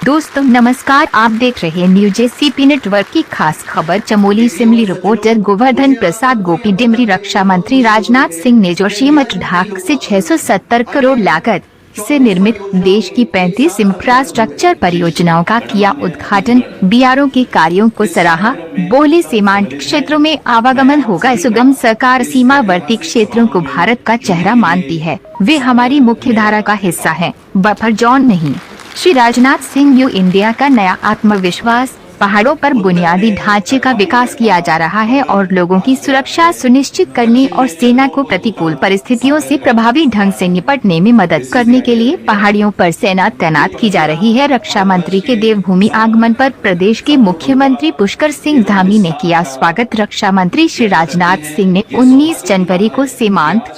दोस्तों नमस्कार, आप देख रहे हैं न्यूज एसीपी नेटवर्क की खास खबर। चमोली सिमली रिपोर्टर गोवर्धन प्रसाद गोपी डिमरी। रक्षा मंत्री राजनाथ सिंह ने जोशीमठ ढाक से 670 करोड़ लागत से निर्मित देश की 35 इंफ्रास्ट्रक्चर परियोजनाओं का किया उद्घाटन। बीआरओ के कार्यों को सराहा। बोले सीमांत क्षेत्रों में आवागमन होगा सुगम। सरकार सीमावर्ती क्षेत्रों को भारत का चेहरा मानती है, वे हमारी मुख्य धारा का हिस्सा है, बफर जोन नहीं। श्री राजनाथ सिंह। न्यू इंडिया का नया आत्मविश्वास। पहाड़ों पर बुनियादी ढांचे का विकास किया जा रहा है और लोगों की सुरक्षा सुनिश्चित करने और सेना को प्रतिकूल परिस्थितियों से प्रभावी ढंग से निपटने में मदद करने के लिए पहाड़ियों पर सेना तैनात की जा रही है। रक्षा मंत्री के देवभूमि आगमन पर प्रदेश के मुख्यमंत्री पुष्कर सिंह धामी ने किया स्वागत। रक्षा मंत्री श्री राजनाथ सिंह ने 19 जनवरी को सीमांत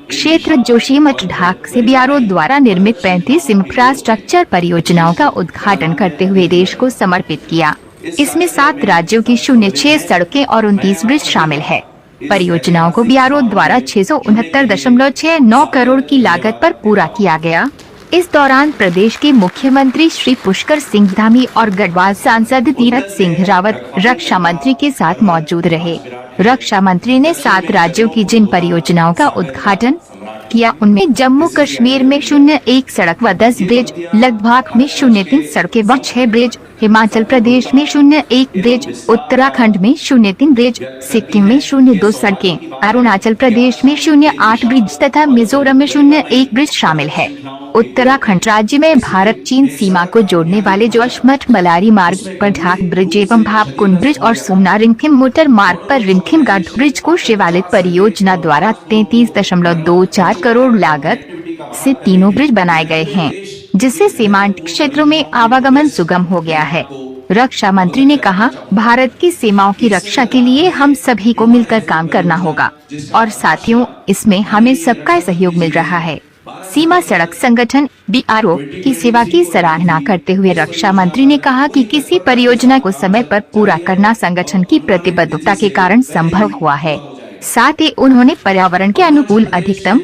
क्षेत्र जोशीमठ ढाक से बीआरओ द्वारा निर्मित 35 इंफ्रास्ट्रक्चर परियोजनाओं का उद्घाटन करते हुए देश को समर्पित किया। इसमें 7 राज्यों की 06 सड़कें और 29 ब्रिज शामिल है। परियोजनाओं को बीआरओ द्वारा 669.69 करोड़ की लागत पर पूरा किया गया। इस दौरान प्रदेश के मुख्यमंत्री श्री पुष्कर सिंह धामी और गढ़वाल सांसद तीरथ सिंह रावत रक्षा मंत्री के साथ मौजूद रहे। रक्षा मंत्री ने 7 राज्यों की जिन परियोजनाओं का उद्घाटन किया उनमें जम्मू कश्मीर में 01 सड़क व 10 ब्रिज, लद्दाख में 03 सड़कें व 6 ब्रिज, हिमाचल प्रदेश में 01 ब्रिज, उत्तराखंड में 03 ब्रिज, सिक्किम में 02 सड़कें, अरुणाचल प्रदेश में 08 ब्रिज तथा मिजोरम में 01 ब्रिज शामिल है। उत्तराखंड राज्य में भारत चीन सीमा को जोड़ने वाले जोशीमठ मलारी मार्ग पर ढाक ब्रिज एवं भापकुंड ब्रिज और सोमना रिमखिम मोटर मार्ग पर रिमखिम गाढ़ ब्रिज को शिवालिक परियोजना द्वारा 33.24 करोड़ लागत से तीनों ब्रिज बनाए गए हैं, जिससे सीमांत क्षेत्रों में आवागमन सुगम हो गया है। रक्षा मंत्री ने कहा, भारत की सीमाओं की रक्षा के लिए हम सभी को मिलकर काम करना होगा और साथियों, इसमें हमें सबका सहयोग मिल रहा है। सीमा सड़क संगठन बीआरओ की सेवा की सराहना करते हुए रक्षा मंत्री ने कहा कि किसी परियोजना को समय पर पूरा करना संगठन की प्रतिबद्धता के कारण संभव हुआ है। साथ ही उन्होंने पर्यावरण के अनुकूल अधिकतम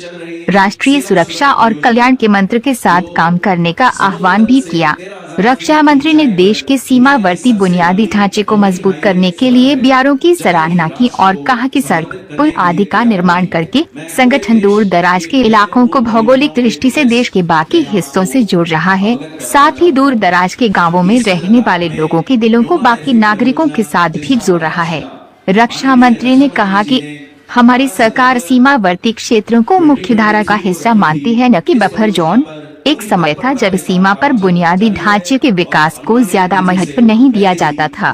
राष्ट्रीय सुरक्षा और कल्याण के मंत्र के साथ काम करने का आह्वान भी किया। रक्षा मंत्री ने देश के सीमावर्ती बुनियादी ढांचे को मजबूत करने के लिए बीआरओ की सराहना की और कहा कि सड़क, पुल आदि का निर्माण करके संगठन दूर दराज के इलाकों को भौगोलिक दृष्टि से देश के बाकी हिस्सों से जोड़ रहा है। साथ ही दूर दराज के गाँवों में रहने वाले लोगों के दिलों को बाकी नागरिकों के साथ भी जोड़ रहा है। रक्षा मंत्री ने कहा कि हमारी सरकार सीमावर्ती क्षेत्रों को मुख्य धारा का हिस्सा मानती है, न कि बफर जोन। एक समय था जब सीमा पर बुनियादी ढांचे के विकास को ज्यादा महत्व नहीं दिया जाता था।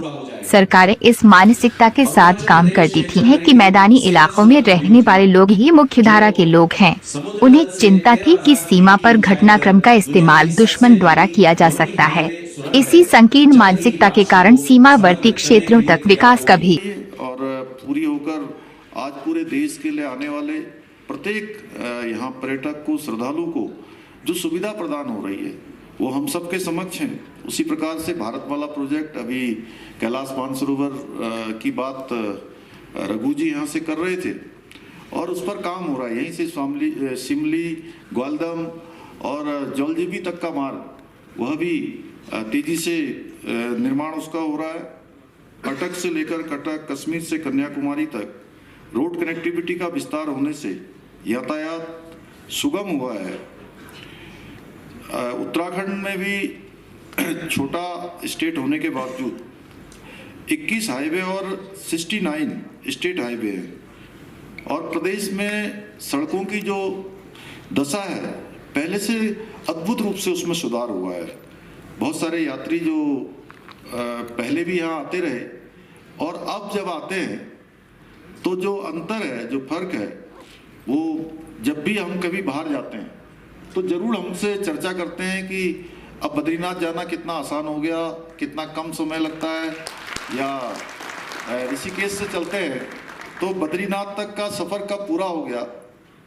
सरकारें इस मानसिकता के साथ काम करती थी है कि मैदानी इलाकों में रहने वाले लोग ही मुख्य धारा के लोग हैं। उन्हें चिंता थी कि सीमा पर घटनाक्रम का इस्तेमाल दुश्मन द्वारा किया जा सकता है। इसी संकीर्ण मानसिकता के कारण सीमावर्ती क्षेत्रों तक विकास कभी और पूरी होकर आज पूरे देश के लिए आने वाले प्रत्येक यहाँ पर्यटक को, श्रद्धालु को जो सुविधा प्रदान हो रही है वो हम सबके समक्ष है। उसी प्रकार से भारतमाला प्रोजेक्ट, अभी कैलाश मानसरोवर की बात रघु जी यहाँ से कर रहे थे और उस पर काम हो रहा है। यहीं से शिमली, ग्वालदम और जौलजीबी तक का मार्ग, वह भी तेजी से निर्माण उसका हो रहा है। कटक से लेकर कटक, कश्मीर से कन्याकुमारी तक रोड कनेक्टिविटी का विस्तार होने से यातायात सुगम हुआ है। उत्तराखंड में भी छोटा स्टेट होने के बावजूद 21 हाईवे और 69 स्टेट हाईवे हैं और प्रदेश में सड़कों की जो दशा है पहले से अद्भुत रूप से उसमें सुधार हुआ है। बहुत सारे यात्री जो पहले भी यहाँ आते रहे और अब जब आते हैं तो जो अंतर है, जो फर्क है, वो जब भी हम कभी बाहर जाते हैं तो जरूर हमसे चर्चा करते हैं कि अब बद्रीनाथ जाना कितना आसान हो गया, कितना कम समय लगता है, या ऋषिकेश से चलते हैं तो बद्रीनाथ तक का सफ़र कब पूरा हो गया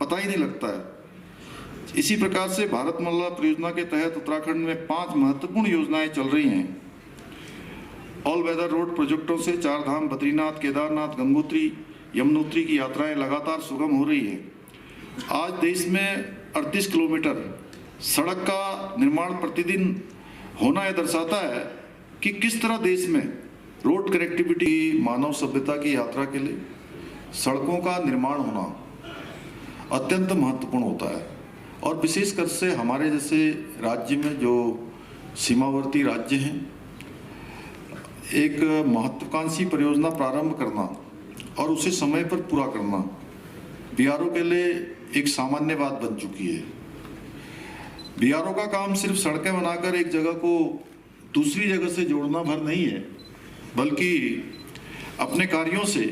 पता ही नहीं लगता है। इसी प्रकार से भारतमाला परियोजना के तहत उत्तराखंड में 5 महत्वपूर्ण योजनाएं चल रही हैं। ऑल वेदर रोड प्रोजेक्टों से 4 धाम, बद्रीनाथ, केदारनाथ, गंगोत्री, यमुनोत्री की यात्राएं लगातार सुगम हो रही है। आज देश में 38 किलोमीटर सड़क का निर्माण प्रतिदिन होना यह दर्शाता है कि किस तरह देश में रोड कनेक्टिविटी मानव सभ्यता की यात्रा के लिए सड़कों का निर्माण होना अत्यंत महत्वपूर्ण होता है। और विशेषकर से हमारे जैसे राज्य में जो सीमावर्ती राज्य हैं, एक महत्वाकांक्षी परियोजना प्रारंभ करना और उसे समय पर पूरा करना बीआरओ के लिए एक सामान्य बात बन चुकी है। बीआरओ का काम सिर्फ सड़कें बनाकर एक जगह को दूसरी जगह से जोड़ना भर नहीं है, बल्कि अपने कार्यों से